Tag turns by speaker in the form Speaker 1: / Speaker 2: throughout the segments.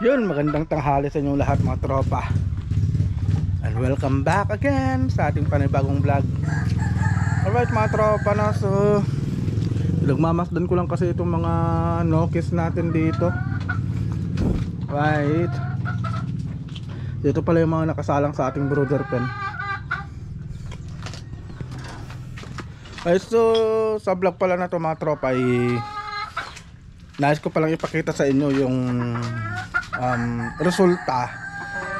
Speaker 1: Yun, magandang tanghali sa inyong lahat mga tropa. And welcome back again sa ating panibagong vlog. Alright mga tropa na, so nagmamasdan ko lang kasi itong mga nokis natin dito. Right. Dito pala yung mga nakasalang sa ating brother pen. Ay, so sa vlog pala na to mga tropa, nais ko palang ipakita sa inyo yung resulta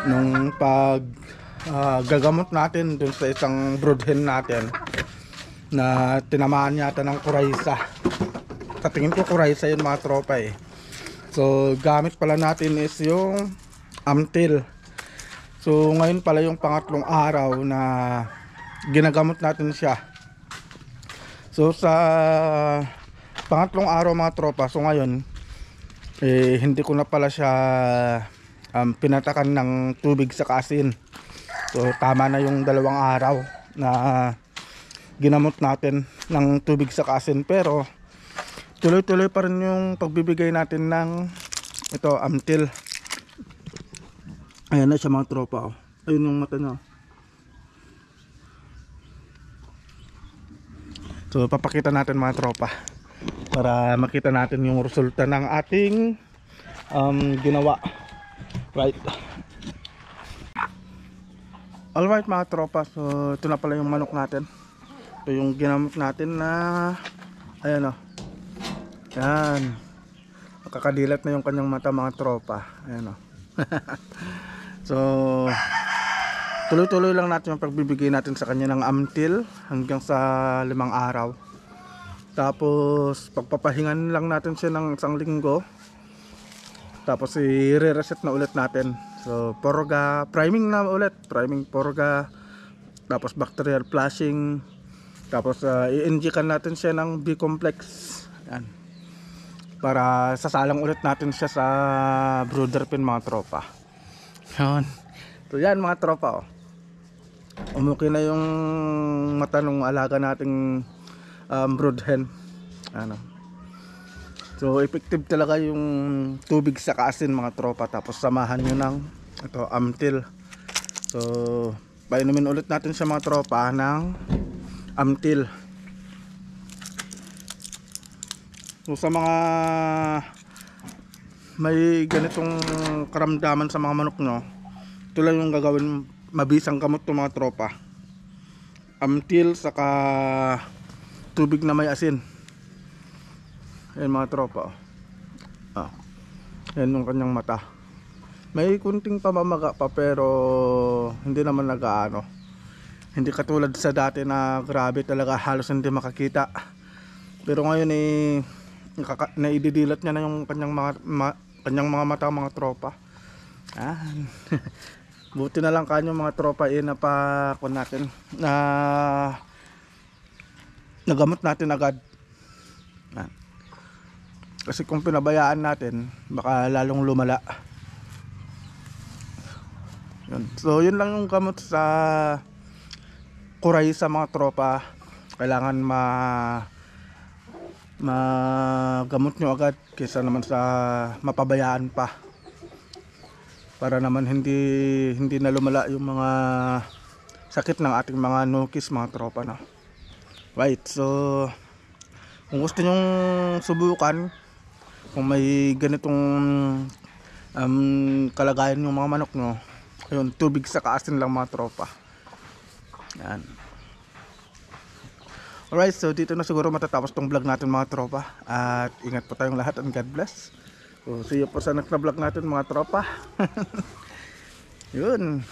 Speaker 1: nung pag gagamot natin dun sa isang broodhen natin na tinamaan yata ng kuraysa. Sa tingin ko kuraysa yun mga tropa eh. So gamit pala natin is yung Amtil. So ngayon pala yung pangatlong araw na ginagamot natin siya. So sa pangatlong araw mga tropa, so ngayon hindi ko na pala siya pinatakan ng tubig sa asin. So tama na yung 2 araw na ginamot natin ng tubig sa asin, pero tuloy-tuloy pa rin yung pagbibigay natin ng ito Amtil. Ayan na siya mga tropa, oh. Ayun yung mata niya. So papakita natin mga tropa para makita natin yung resulta ng ating ginawa. Right. Alright mga tropa, so ito na pala yung manok natin. Ito yung ginamot natin na ayan o. Yan. Nakakadilat na yung kanyang mata mga tropa. Ayan o. So tuloy-tuloy lang natin yung pagbibigay natin sa kanya ng Amtil hanggang sa 5 araw. Tapos pagpapahingan lang natin siya ng 1 linggo. Tapos i-reset na ulit natin. So porga, priming na ulit, priming porga. Tapos bacterial flushing. Tapos i-injectan natin siya ng B-complex. Yan. Para sasalang ulit natin siya sa brooder pen mga tropa. Yan. So yan mga tropa, oh. Umuki na yung mata ng alaga nating broodhen. Ano. So effective talaga yung tubig sa asin mga tropa. Tapos samahan nyo ng ito Amtil. So painumin ulit natin sa mga tropa ng Amtil. So sa mga may ganitong karamdaman sa mga manok nyo, ito lang yung gagawin, mabisang gamot to mga tropa. Amtil saka tubig na may asin. Ayan mga tropa, yan yung kanyang mata. May kunting pamamaga pa pero hindi naman nag-aano. Hindi katulad sa dati na grabe talaga, halos hindi makakita. Pero ngayon naididilat niya na yung kanyang mga mata mga tropa. Buti na lang kanyo mga tropa napakon natin na nagamot natin agad. Kasi kung pinabayaan natin baka lalong lumala. Yun. So yun lang yung gamot sa kuray sa mga tropa. Kailangan magamot nyo agad kaysa naman sa mapabayaan pa, para naman hindi na lumala yung mga sakit ng ating mga nokis mga tropa na. Right, so kung gusto nyong subukan, kung may ganitong kalagayan yung mga manok nyo, ayun, tubig sa asin lang mga tropa. Yan. Alright, so dito na siguro matatapos tong vlog natin mga tropa. At ingat po tayong lahat and God bless. So see you po sa next na vlog natin mga tropa. Yun.